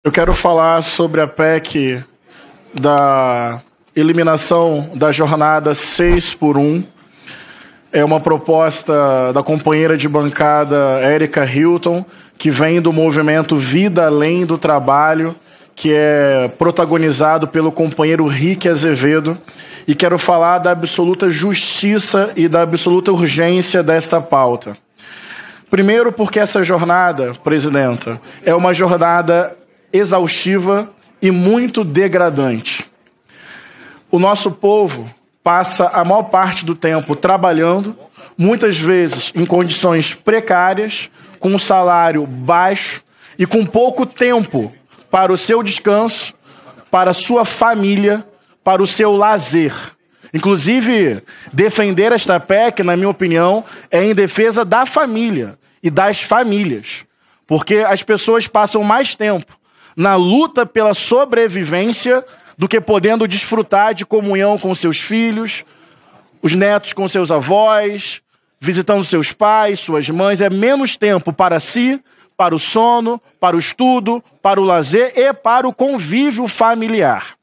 Eu quero falar sobre a PEC da eliminação da jornada 6x1. É uma proposta da companheira de bancada Érica Hilton, que vem do movimento Vida Além do Trabalho, que é protagonizado pelo companheiro Rick Azevedo. E quero falar da absoluta justiça e da absoluta urgência desta pauta. Primeiro, porque essa jornada, presidenta, é uma jornada exaustiva e muito degradante. O nosso povo passa a maior parte do tempo trabalhando, muitas vezes em condições precárias, com um salário baixo e com pouco tempo para o seu descanso, para a sua família, para o seu lazer. Inclusive, defender esta PEC, na minha opinião, é em defesa da família e das famílias, porque as pessoas passam mais tempo na luta pela sobrevivência do que podendo desfrutar de comunhão com seus filhos, os netos com seus avós, visitando seus pais, suas mães. É menos tempo para si, para o sono, para o estudo, para o lazer e para o convívio familiar.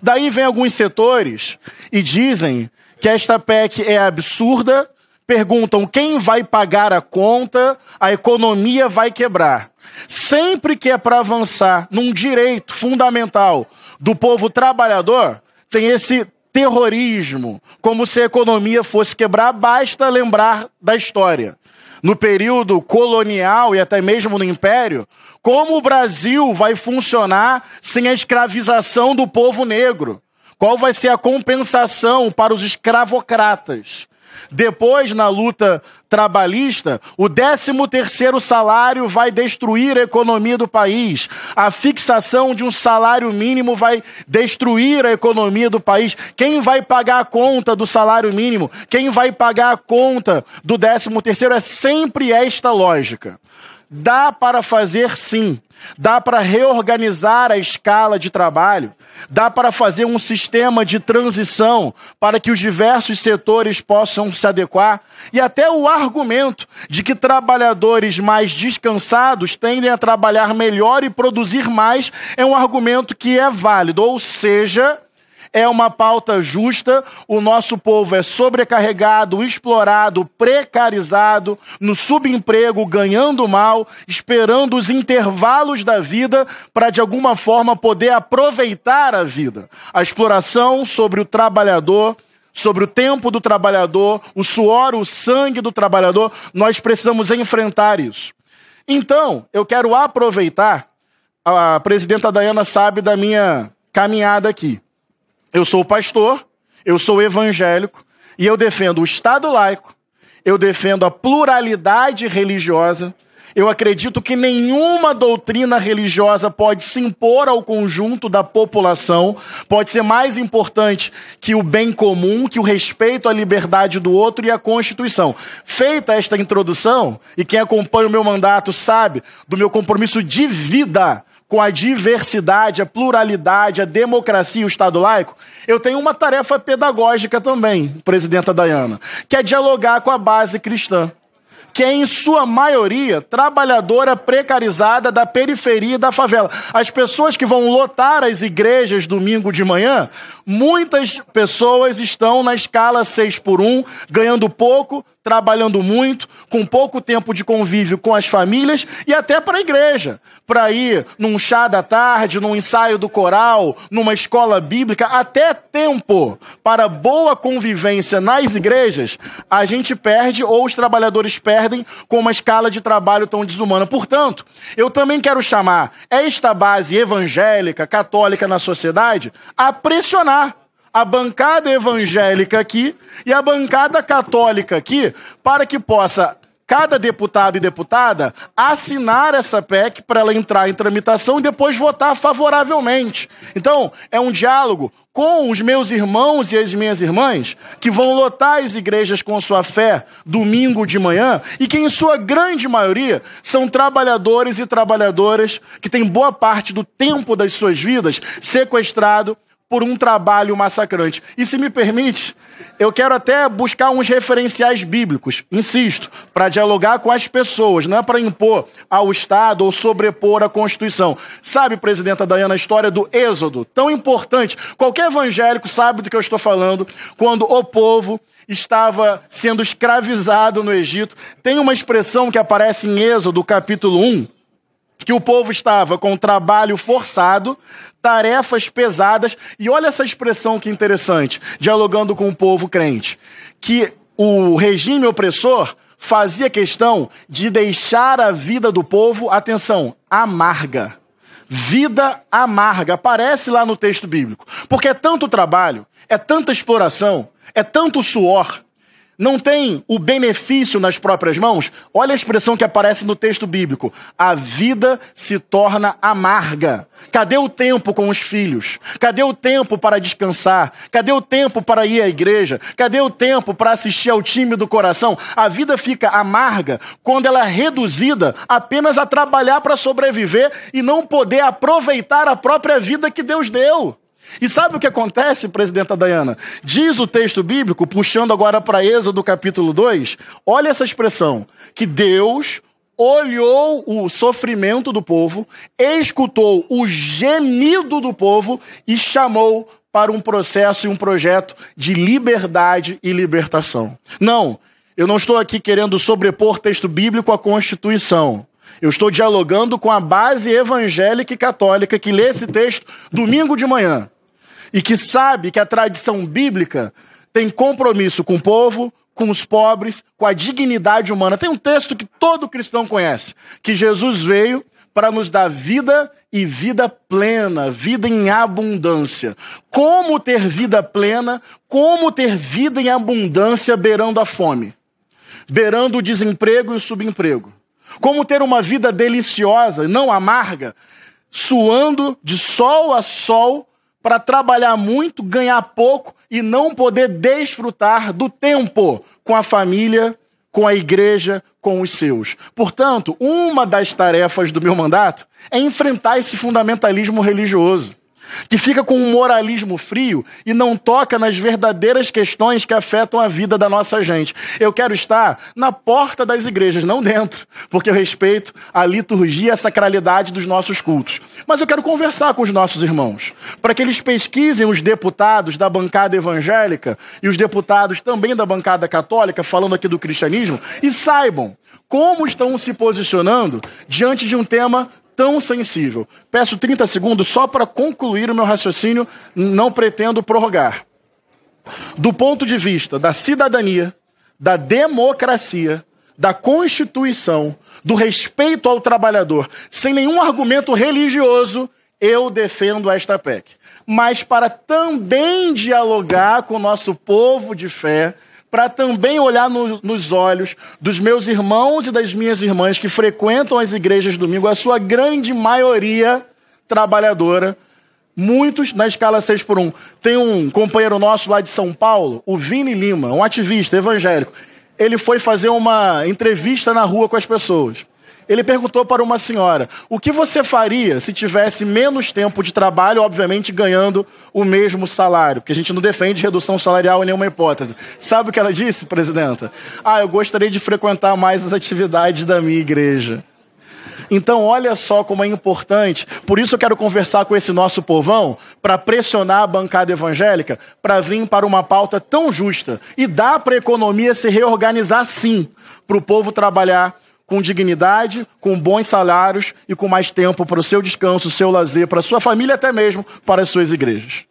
Daí vem alguns setores e dizem que esta PEC é absurda, perguntam quem vai pagar a conta, a economia vai quebrar. Sempre que é para avançar num direito fundamental do povo trabalhador, tem esse terrorismo, como se a economia fosse quebrar. Basta lembrar da história. No período colonial e até mesmo no Império, como o Brasil vai funcionar sem a escravização do povo negro? Qual vai ser a compensação para os escravocratas? Depois, na luta trabalhista, o 13º salário vai destruir a economia do país. A fixação de um salário mínimo vai destruir a economia do país. Quem vai pagar a conta do salário mínimo? Quem vai pagar a conta do 13º? É sempre esta lógica. Dá para fazer sim. Dá para reorganizar a escala de trabalho. Dá para fazer um sistema de transição para que os diversos setores possam se adequar. E até o argumento de que trabalhadores mais descansados tendem a trabalhar melhor e produzir mais é um argumento que é válido. Ou seja, é uma pauta justa. O nosso povo é sobrecarregado, explorado, precarizado, no subemprego, ganhando mal, esperando os intervalos da vida para, de alguma forma, poder aproveitar a vida. A exploração sobre o trabalhador, sobre o tempo do trabalhador, o suor, o sangue do trabalhador, nós precisamos enfrentar isso. Então, eu quero aproveitar, a presidenta Dayana sabe da minha caminhada aqui. Eu sou pastor, eu sou evangélico e eu defendo o Estado laico, eu defendo a pluralidade religiosa. Eu acredito que nenhuma doutrina religiosa pode se impor ao conjunto da população, pode ser mais importante que o bem comum, que o respeito à liberdade do outro e à Constituição. Feita esta introdução, e quem acompanha o meu mandato sabe do meu compromisso de vida com a diversidade, a pluralidade, a democracia e o Estado laico, eu tenho uma tarefa pedagógica também, presidenta Dayana, que é dialogar com a base cristã, que é, em sua maioria, trabalhadora precarizada da periferia e da favela. As pessoas que vão lotar as igrejas domingo de manhã, muitas pessoas estão na escala 6x1, ganhando pouco, trabalhando muito, com pouco tempo de convívio com as famílias e até para a igreja. Para ir num chá da tarde, num ensaio do coral, numa escola bíblica, até tempo para boa convivência nas igrejas, a gente perde ou os trabalhadores perdem com uma escala de trabalho tão desumana. Portanto, eu também quero chamar esta base evangélica, católica na sociedade a pressionar a bancada evangélica aqui e a bancada católica aqui, para que possa cada deputado e deputada assinar essa PEC para ela entrar em tramitação e depois votar favoravelmente. Então, é um diálogo com os meus irmãos e as minhas irmãs que vão lotar as igrejas com sua fé domingo de manhã e que, em sua grande maioria, são trabalhadores e trabalhadoras que têm boa parte do tempo das suas vidas sequestrado por um trabalho massacrante. E se me permite, eu quero até buscar uns referenciais bíblicos, insisto, para dialogar com as pessoas, não é para impor ao Estado ou sobrepor a Constituição. Sabe, presidenta Dayana, a história do Êxodo, tão importante. Qualquer evangélico sabe do que eu estou falando, quando o povo estava sendo escravizado no Egito. Tem uma expressão que aparece em Êxodo, capítulo 1, que o povo estava com trabalho forçado, tarefas pesadas, e olha essa expressão que interessante, dialogando com o povo crente, que o regime opressor fazia questão de deixar a vida do povo, atenção, amarga. Vida amarga, aparece lá no texto bíblico, porque é tanto trabalho, é tanta exploração, é tanto suor, não tem o benefício nas próprias mãos. Olha a expressão que aparece no texto bíblico. A vida se torna amarga. Cadê o tempo com os filhos? Cadê o tempo para descansar? Cadê o tempo para ir à igreja? Cadê o tempo para assistir ao time do coração? A vida fica amarga quando ela é reduzida apenas a trabalhar para sobreviver e não poder aproveitar a própria vida que Deus deu. E sabe o que acontece, presidenta Dayana? Diz o texto bíblico, puxando agora para Êxodo capítulo 2, olha essa expressão, que Deus olhou o sofrimento do povo, escutou o gemido do povo e chamou para um processo e um projeto de liberdade e libertação. Não, eu não estou aqui querendo sobrepor texto bíblico à Constituição. Eu estou dialogando com a base evangélica e católica que lê esse texto domingo de manhã e que sabe que a tradição bíblica tem compromisso com o povo, com os pobres, com a dignidade humana. Tem um texto que todo cristão conhece, que Jesus veio para nos dar vida e vida plena, vida em abundância. Como ter vida plena, como ter vida em abundância beirando a fome, beirando o desemprego e o subemprego. Como ter uma vida deliciosa, não amarga, suando de sol a sol para trabalhar muito, ganhar pouco e não poder desfrutar do tempo com a família, com a igreja, com os seus. Portanto, uma das tarefas do meu mandato é enfrentar esse fundamentalismo religioso, que fica com um moralismo frio e não toca nas verdadeiras questões que afetam a vida da nossa gente. Eu quero estar na porta das igrejas, não dentro, porque eu respeito a liturgia e a sacralidade dos nossos cultos. Mas eu quero conversar com os nossos irmãos, para que eles pesquisem os deputados da bancada evangélica e os deputados também da bancada católica, falando aqui do cristianismo, e saibam como estão se posicionando diante de um tema tão sensível. Peço 30 segundos só para concluir o meu raciocínio, não pretendo prorrogar. Do ponto de vista da cidadania, da democracia, da Constituição, do respeito ao trabalhador, sem nenhum argumento religioso, eu defendo esta PEC. Mas para também dialogar com o nosso povo de fé, para também olhar nos olhos dos meus irmãos e das minhas irmãs que frequentam as igrejas domingo, a sua grande maioria trabalhadora, muitos na escala 6x1. Tem um companheiro nosso lá de São Paulo, o Vini Lima, um ativista evangélico. Ele foi fazer uma entrevista na rua com as pessoas. Ele perguntou para uma senhora, o que você faria se tivesse menos tempo de trabalho, obviamente ganhando o mesmo salário? Porque a gente não defende redução salarial em nenhuma hipótese. Sabe o que ela disse, presidenta? Eu gostaria de frequentar mais as atividades da minha igreja. Então, olha só como é importante. Por isso eu quero conversar com esse nosso povão, para pressionar a bancada evangélica, para vir para uma pauta tão justa. E dá para a economia se reorganizar sim, para o povo trabalhar com dignidade, com bons salários e com mais tempo para o seu descanso, o seu lazer, para a sua família, até mesmo para as suas igrejas.